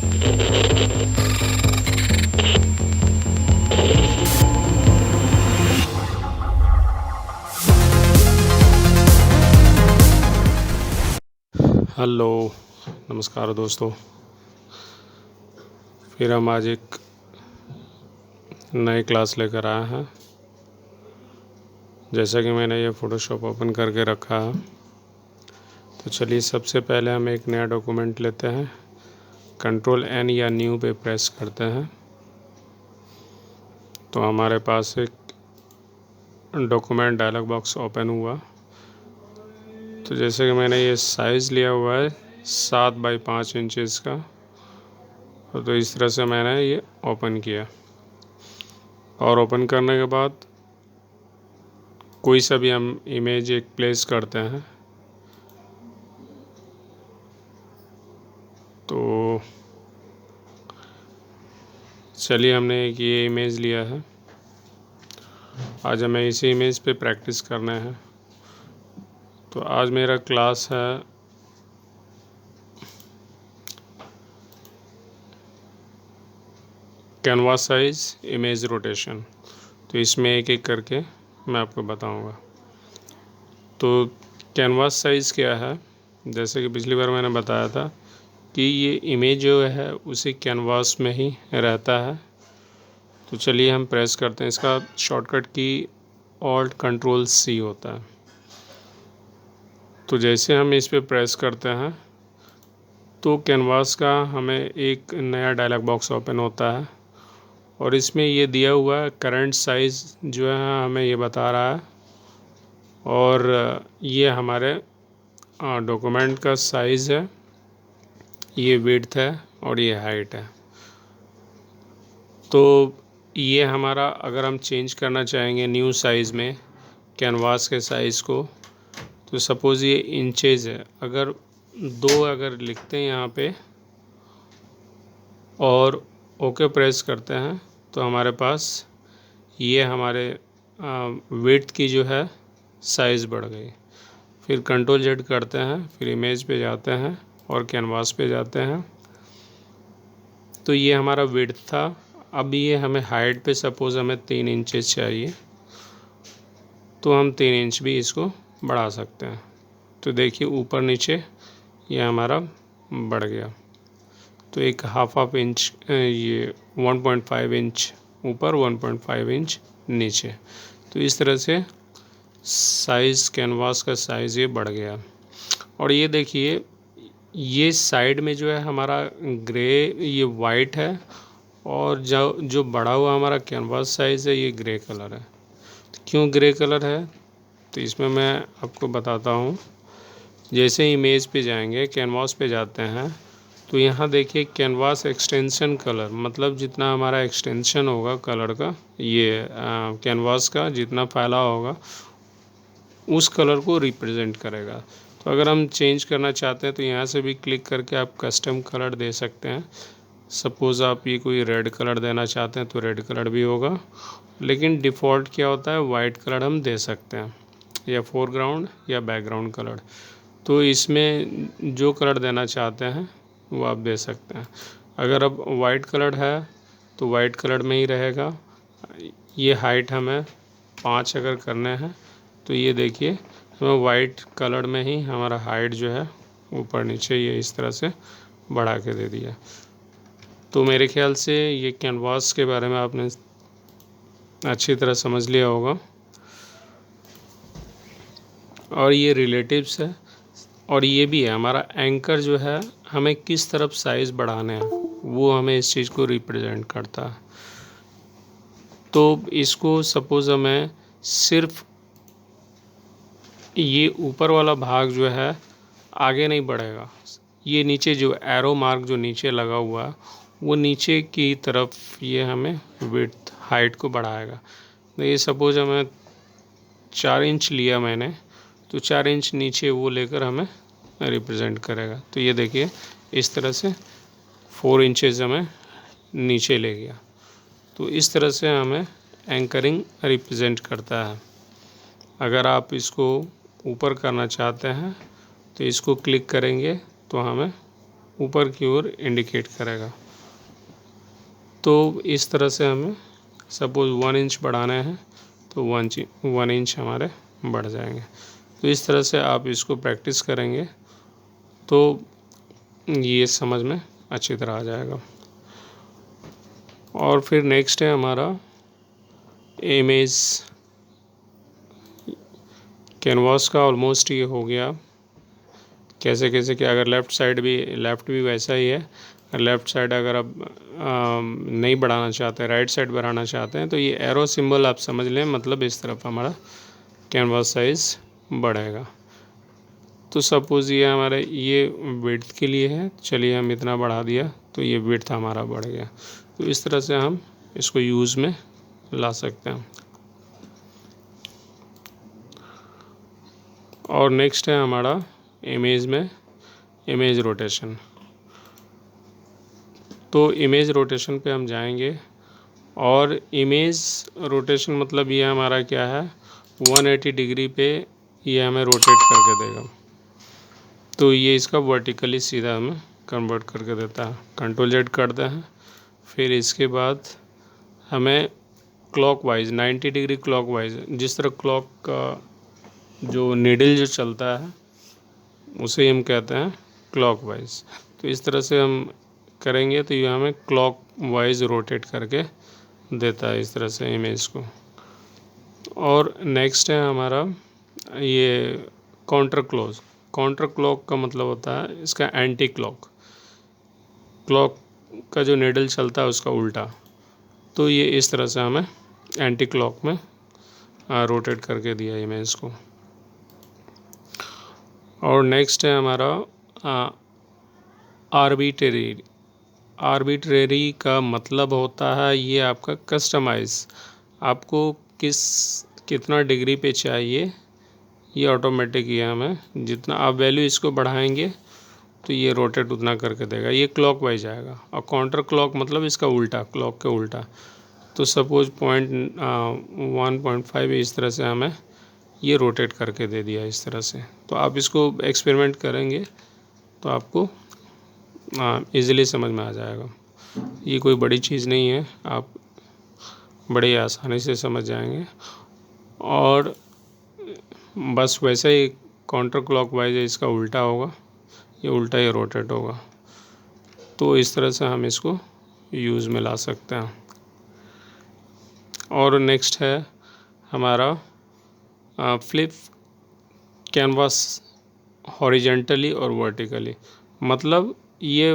Hello, नमस्कार दोस्तों। फिर हम आज एक नई क्लास लेकर आए हैं। जैसा कि मैंने ये फ़ोटोशॉप ओपन करके रखा है, तो चलिए सबसे पहले हम एक नया डॉक्यूमेंट लेते हैं। कंट्रोल N या न्यू पे प्रेस करते हैं तो हमारे पास एक डॉक्यूमेंट डायलॉग बॉक्स ओपन हुआ। तो जैसे कि मैंने ये साइज़ लिया हुआ है 7 बाई 5 इंचज़ का, तो इस तरह से मैंने ये ओपन किया। और ओपन करने के बाद कोई सा भी हम इमेज एक प्लेस करते हैं। तो चलिए, हमने एक ये इमेज लिया है। आज हमें इसी इमेज पे प्रैक्टिस करना है। तो आज मेरा क्लास है कैनवास साइज इमेज रोटेशन। तो इसमें एक एक करके मैं आपको बताऊंगा। तो कैनवास साइज़ क्या है, जैसे कि पिछली बार मैंने बताया था कि ये इमेज जो है उसी कैनवास में ही रहता है। तो चलिए हम प्रेस करते हैं। इसका शॉर्टकट की ऑल्ट कंट्रोल C होता है। तो जैसे हम इस पे प्रेस करते हैं तो कैनवास का हमें एक नया डायलॉग बॉक्स ओपन होता है और इसमें ये दिया हुआ है करंट साइज़ जो है हमें ये बता रहा है, और ये हमारे डॉक्यूमेंट का साइज़ है, ये विड्थ है और ये हाइट है। तो ये हमारा, अगर हम चेंज करना चाहेंगे न्यू साइज़ में कैनवास के साइज़ को, तो सपोज़ ये इंचेज़ है, अगर 2 अगर लिखते हैं यहाँ पे और ओके प्रेस करते हैं तो हमारे पास ये हमारे विड्थ की जो है साइज़ बढ़ गई। फिर कंट्रोल Z करते हैं, फिर इमेज पे जाते हैं और कैनवास पे जाते हैं। तो ये हमारा विड्थ था। अब ये हमें हाइट पे सपोज़ हमें 3 इंचेस चाहिए, तो हम 3 इंच भी इसको बढ़ा सकते हैं। तो देखिए ऊपर नीचे ये हमारा बढ़ गया। तो एक हाफ इंच, ये 1.5 इंच ऊपर, 1.5 इंच नीचे। तो इस तरह से साइज़, कैनवास का साइज़ ये बढ़ गया। और ये देखिए, ये साइड में जो है हमारा ग्रे, ये वाइट है, और जो बढ़ा हुआ हमारा कैनवास साइज़ है ये ग्रे कलर है। क्यों ग्रे कलर है, तो इसमें मैं आपको बताता हूँ। जैसे इमेज पे जाएंगे, कैनवास पे जाते हैं, तो यहाँ देखिए कैनवास एक्सटेंशन कलर, मतलब जितना हमारा एक्सटेंशन होगा कलर का, ये कैनवास का जितना फैला होगा उस कलर को रिप्रेजेंट करेगा। तो अगर हम चेंज करना चाहते हैं तो यहाँ से भी क्लिक करके आप कस्टम कलर दे सकते हैं। सपोज़ आप ये कोई रेड कलर देना चाहते हैं तो रेड कलर भी होगा, लेकिन डिफ़ॉल्ट क्या होता है, वाइट कलर हम दे सकते हैं, या फोरग्राउंड या बैकग्राउंड कलर। तो इसमें जो कलर देना चाहते हैं वो आप दे सकते हैं। अगर अब वाइट कलर है तो वाइट कलर में ही रहेगा। ये हाइट हमें 5 अगर करने हैं तो ये देखिए हमें वाइट कलर में ही हमारा हाइट जो है ऊपर नीचे ये इस तरह से बढ़ा के दे दिया। तो मेरे ख्याल से ये कैनवास के बारे में आपने अच्छी तरह समझ लिया होगा। और ये रिलेटिव्स है, और ये भी है हमारा एंकर जो है, हमें किस तरफ साइज़ बढ़ाने हैं वो हमें इस चीज़ को रिप्रेजेंट करता है। तो इसको सपोज़ हमें सिर्फ ये ऊपर वाला भाग जो है आगे नहीं बढ़ेगा, ये नीचे जो एरो मार्क जो नीचे लगा हुआ है वो नीचे की तरफ ये हमें विड्थ, हाइट को बढ़ाएगा। तो ये सपोज़ हमें 4 इंच लिया मैंने, तो 4 इंच नीचे वो लेकर हमें रिप्रेजेंट करेगा। तो ये देखिए इस तरह से 4 इंचेस हमें नीचे ले गया। तो इस तरह से हमें एंकरिंग रिप्रेजेंट करता है। अगर आप इसको ऊपर करना चाहते हैं तो इसको क्लिक करेंगे तो हमें ऊपर की ओर इंडिकेट करेगा। तो इस तरह से हमें सपोज़ 1 इंच बढ़ाना है तो 1 इंच हमारे बढ़ जाएंगे। तो इस तरह से आप इसको प्रैक्टिस करेंगे तो ये समझ में अच्छी तरह आ जाएगा। और फिर नेक्स्ट है हमारा इमेज। कैनवास का ऑलमोस्ट ये हो गया। कैसे कैसे कि अगर लेफ़्ट भी वैसा ही है। लेफ़्ट साइड अगर आप नहीं बढ़ाना चाहते, राइट साइड बढ़ाना चाहते हैं, तो ये एरो सिंबल आप समझ लें, मतलब इस तरफ हमारा कैनवास साइज़ बढ़ेगा। तो सपोज़ ये हमारे ये विड्थ के लिए है, चलिए हम इतना बढ़ा दिया तो ये विड्थ हमारा बढ़ गया। तो इस तरह से हम इसको यूज़ में ला सकते हैं। और नेक्स्ट है हमारा इमेज में इमेज रोटेशन। तो इमेज रोटेशन पे हम जाएंगे और इमेज रोटेशन मतलब ये हमारा क्या है, 180 डिग्री पे ये हमें रोटेट करके देगा। तो ये इसका वर्टिकली सीधा हमें कन्वर्ट करके देता है। कंट्रोल जेड करते हैं, फिर इसके बाद हमें क्लॉकवाइज 90 डिग्री क्लॉकवाइज, जिस तरह क्लॉक का जो नीडल जो चलता है उसे हम कहते हैं क्लॉकवाइज। तो इस तरह से हम करेंगे तो ये हमें क्लॉकवाइज रोटेट करके देता है इस तरह से इमेज को। और नेक्स्ट है हमारा ये काउंटर क्लॉक का मतलब होता है इसका एंटी क्लॉक। क्लॉक का जो नीडल चलता है उसका उल्टा। तो ये इस तरह से हमें एंटी क्लॉक में रोटेट करके दिया इमेज को। और नेक्स्ट है हमारा आर्बिट्रेरी का मतलब होता है ये आपका कस्टमाइज। आपको कितना डिग्री पे चाहिए ये ऑटोमेटिक ये हमें, जितना आप वैल्यू इसको बढ़ाएंगे तो ये रोटेट उतना करके देगा। ये क्लॉकवाइज आएगा। और काउंटर क्लॉक मतलब इसका उल्टा, क्लॉक के उल्टा। तो सपोज 1.5 इस तरह से हमें ये रोटेट करके दे दिया इस तरह से। तो आप इसको एक्सपेरिमेंट करेंगे तो आपको इजीली समझ में आ जाएगा। ये कोई बड़ी चीज़ नहीं है, आप बड़े आसानी से समझ जाएंगे। और बस वैसे ही काउंटर क्लॉकवाइज है, इसका उल्टा होगा, ये उल्टा ही रोटेट होगा। तो इस तरह से हम इसको यूज़ में ला सकते हैं। और नेक्स्ट है हमारा फ्लिप कैनवास हॉरिजेंटली और वर्टिकली। मतलब ये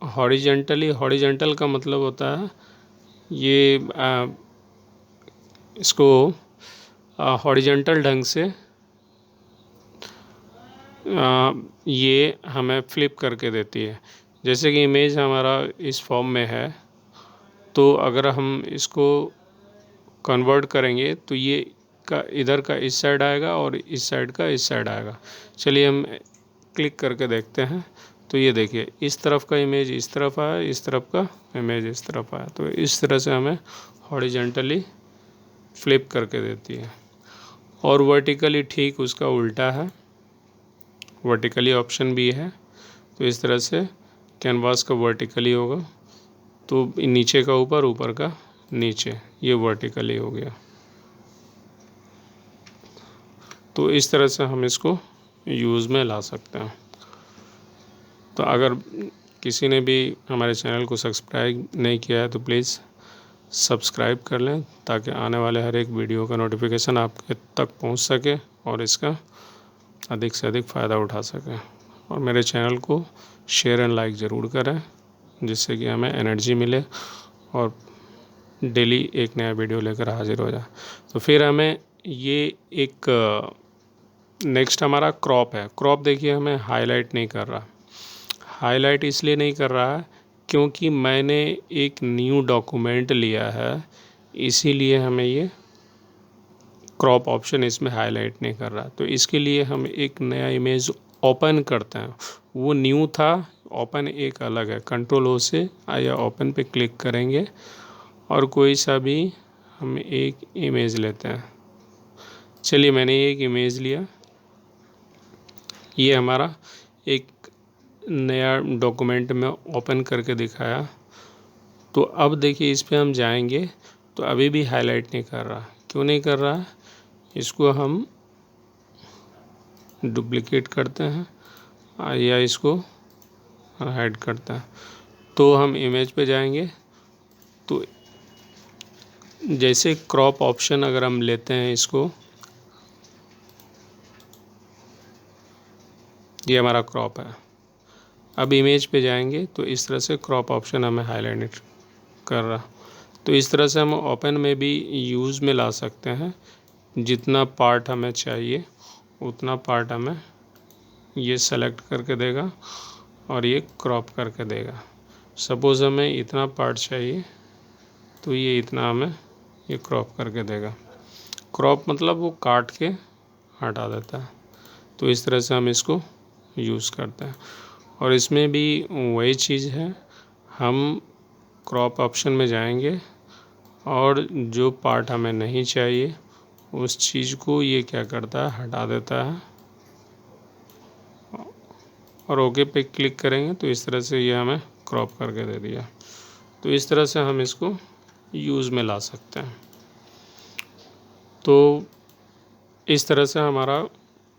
हॉरिजेंटल का मतलब होता है ये इसको हॉरिजेंटल ढंग से ये हमें फ्लिप करके देती है। जैसे कि इमेज हमारा इस फॉर्म में है, तो अगर हम इसको कन्वर्ट करेंगे तो ये का इधर का इस साइड आएगा और इस साइड का इस साइड आएगा। चलिए हम क्लिक करके देखते हैं। तो ये देखिए, इस तरफ का इमेज इस तरफ आया, इस तरफ का इमेज इस तरफ आया। तो इस तरह से हमें हॉरिजेंटली फ्लिप करके देती है। और वर्टिकली ठीक उसका उल्टा है, वर्टिकली ऑप्शन भी है। तो इस तरह से कैनवास का वर्टिकली होगा, तो नीचे का ऊपर, ऊपर का नीचे, ये वर्टिकली हो गया। तो इस तरह से हम इसको यूज़ में ला सकते हैं। तो अगर किसी ने भी हमारे चैनल को सब्सक्राइब नहीं किया है तो प्लीज़ सब्सक्राइब कर लें, ताकि आने वाले हर एक वीडियो का नोटिफिकेशन आपके तक पहुंच सके और इसका अधिक से अधिक फ़ायदा उठा सकें। और मेरे चैनल को शेयर एंड लाइक ज़रूर करें, जिससे कि हमें एनर्जी मिले और डेली एक नया वीडियो लेकर हाजिर हो जाए। तो फिर हमें ये एक नेक्स्ट हमारा क्रॉप है। क्रॉप देखिए हमें हाईलाइट नहीं कर रहा। हाईलाइट इसलिए नहीं कर रहा है क्योंकि मैंने एक न्यू डॉक्यूमेंट लिया है, इसीलिए हमें ये क्रॉप ऑप्शन इसमें हाईलाइट नहीं कर रहा। तो इसके लिए हम एक नया इमेज ओपन करते हैं। वो न्यू था, ओपन एक अलग है। कंट्रोल ओ से या ओपन पे क्लिक करेंगे और कोई सा भी हम एक इमेज लेते हैं। चलिए मैंने एक इमेज लिया। ये हमारा एक नया डॉक्यूमेंट में ओपन करके दिखाया। तो अब देखिए इस पे हम जाएंगे तो अभी भी हाईलाइट नहीं कर रहा। क्यों नहीं कर रहा? इसको हम डुप्लिकेट करते हैं या इसको हाइड करते हैं। तो हम इमेज पे जाएंगे तो जैसे क्रॉप ऑप्शन अगर हम लेते हैं इसको, ये हमारा क्रॉप है। अब इमेज पे जाएंगे तो इस तरह से क्रॉप ऑप्शन हमें हाईलाइट कर रहा। तो इस तरह से हम ओपन में भी यूज़ में ला सकते हैं। जितना पार्ट हमें चाहिए उतना पार्ट हमें ये सेलेक्ट करके देगा और ये क्रॉप करके देगा। सपोज़ हमें इतना पार्ट चाहिए तो ये इतना हमें ये क्रॉप करके देगा। क्रॉप मतलब वो काट के हटा देता है। तो इस तरह से हम इसको यूज़ करते हैं। और इसमें भी वही चीज़ है, हम क्रॉप ऑप्शन में जाएंगे और जो पार्ट हमें नहीं चाहिए उस चीज़ को ये क्या करता है, हटा देता है। और ओके पे क्लिक करेंगे तो इस तरह से ये हमें क्रॉप करके दे दिया। तो इस तरह से हम इसको यूज़ में ला सकते हैं। तो इस तरह से हमारा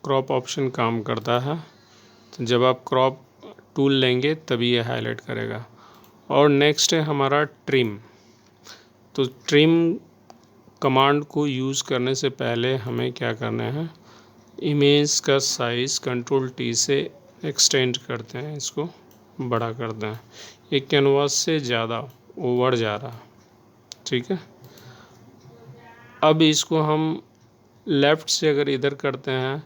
क्रॉप ऑप्शन काम करता है। तो जब आप क्रॉप टूल लेंगे तभी ये हाईलाइट करेगा। और नेक्स्ट है हमारा ट्रिम। तो ट्रिम कमांड को यूज़ करने से पहले हमें क्या करना है, इमेज का साइज़ कंट्रोल टी से एक्सटेंड करते हैं, इसको बड़ा करते हैं। ये कैनवास से ज़्यादा ओवर जा रहा, ठीक है। अब इसको हम लेफ़्ट से अगर इधर करते हैं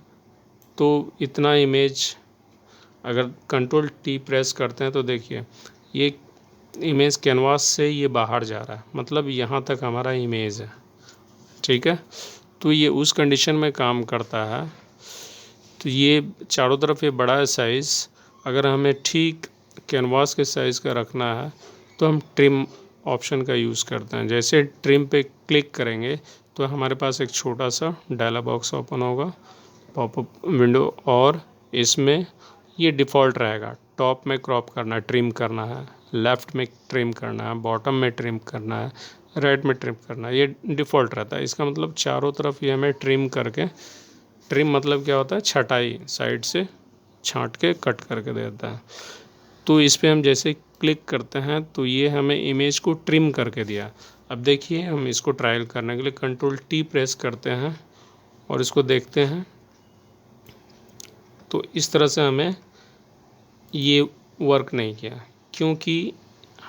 तो इतना इमेज, अगर कंट्रोल टी प्रेस करते हैं तो देखिए ये इमेज कैनवास से ये बाहर जा रहा है, मतलब यहाँ तक हमारा इमेज है, ठीक है। तो ये उस कंडीशन में काम करता है। तो ये चारों तरफ ये बड़ा है साइज़। अगर हमें ठीक कैनवास के साइज़ का रखना है तो हम ट्रिम ऑप्शन का यूज़ करते हैं। जैसे ट्रिम पे क्लिक करेंगे तो हमारे पास एक छोटा सा डायलॉग बॉक्स ओपन होगा, पॉपअप विंडो, और इसमें ये डिफ़ॉल्ट रहेगा। टॉप में क्रॉप करना है, ट्रिम करना है, लेफ़्ट में ट्रिम करना है, बॉटम में ट्रिम करना है, राइट में ट्रिम करना है, ये डिफ़ॉल्ट रहता है। इसका मतलब चारों तरफ ये हमें ट्रिम करके, ट्रिम मतलब क्या होता है, छटाई, साइड से छांट के कट करके देता है। तो इस पर हम जैसे क्लिक करते हैं तो ये हमें इमेज को ट्रिम करके दिया। अब देखिए हम इसको ट्रायल करने के लिए कंट्रोल टी प्रेस करते हैं और इसको देखते हैं। तो इस तरह से हमें ये वर्क नहीं किया, क्योंकि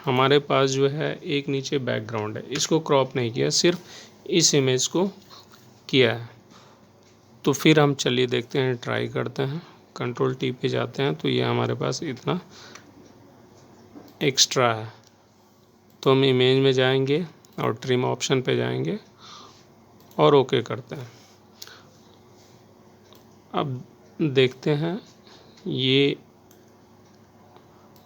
हमारे पास जो है एक नीचे बैकग्राउंड है, इसको क्रॉप नहीं किया, सिर्फ इस इमेज को किया है। तो फिर हम चलिए देखते हैं, ट्राई करते हैं। कंट्रोल टी पे जाते हैं तो ये हमारे पास इतना एक्स्ट्रा है। तो हम इमेज में जाएंगे और ट्रिम ऑप्शन पे जाएंगे और ओके करते हैं। अब देखते हैं, ये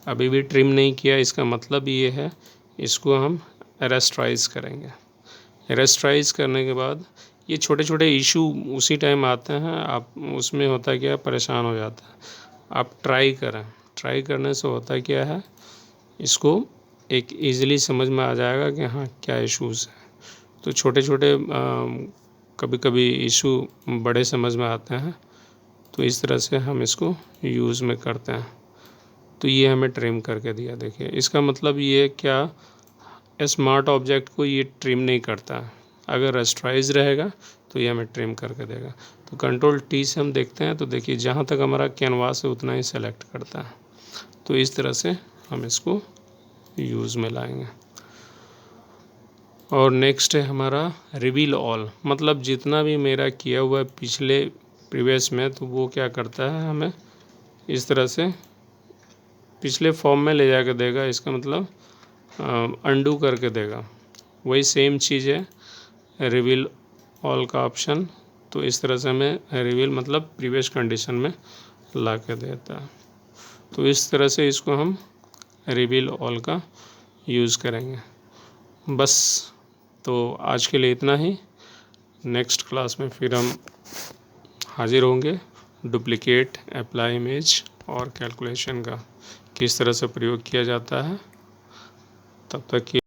अभी भी ट्रिम नहीं किया। इसका मतलब ये है, इसको हम रेस्टराइज करेंगे। रेस्टराइज करने के बाद ये छोटे छोटे इशू उसी टाइम आते हैं, आप उसमें होता क्या है, परेशान हो जाता है। आप ट्राई करें, ट्राई करने से होता क्या है, इसको एक ईज़िली समझ में आ जाएगा कि हाँ क्या इश्यूज़ हैं। तो छोटे छोटे कभी कभी इशू बड़े समझ में आते हैं। तो इस तरह से हम इसको यूज़ में करते हैं। तो ये हमें ट्रिम करके दिया। देखिए इसका मतलब ये क्या, स्मार्ट ऑब्जेक्ट को ये ट्रिम नहीं करता है। अगर रेस्टराइज रहेगा तो ये हमें ट्रिम करके देगा। तो कंट्रोल टी से हम देखते हैं तो देखिए जहाँ तक हमारा कैनवास है उतना ही सेलेक्ट करता है। तो इस तरह से हम इसको यूज़ में लाएंगे। और नेक्स्ट है हमारा रिवील ऑल, मतलब जितना भी मेरा किया हुआ है पिछले प्रीवियस में, तो वो क्या करता है, हमें इस तरह से पिछले फॉर्म में ले जाकर देगा। इसका मतलब अंडू करके देगा। वही सेम चीज़ है रिवील ऑल का ऑप्शन। तो इस तरह से हमें रिवील मतलब प्रीवियस कंडीशन में ला के देता है। तो इस तरह से इसको हम रिवील ऑल का यूज़ करेंगे। बस, तो आज के लिए इतना ही। नेक्स्ट क्लास में फिर हम हाजिर होंगे डुप्लिकेट, अप्लाई इमेज और कैलकुलेशन का। किस तरह से प्रयोग किया जाता है। तब तक के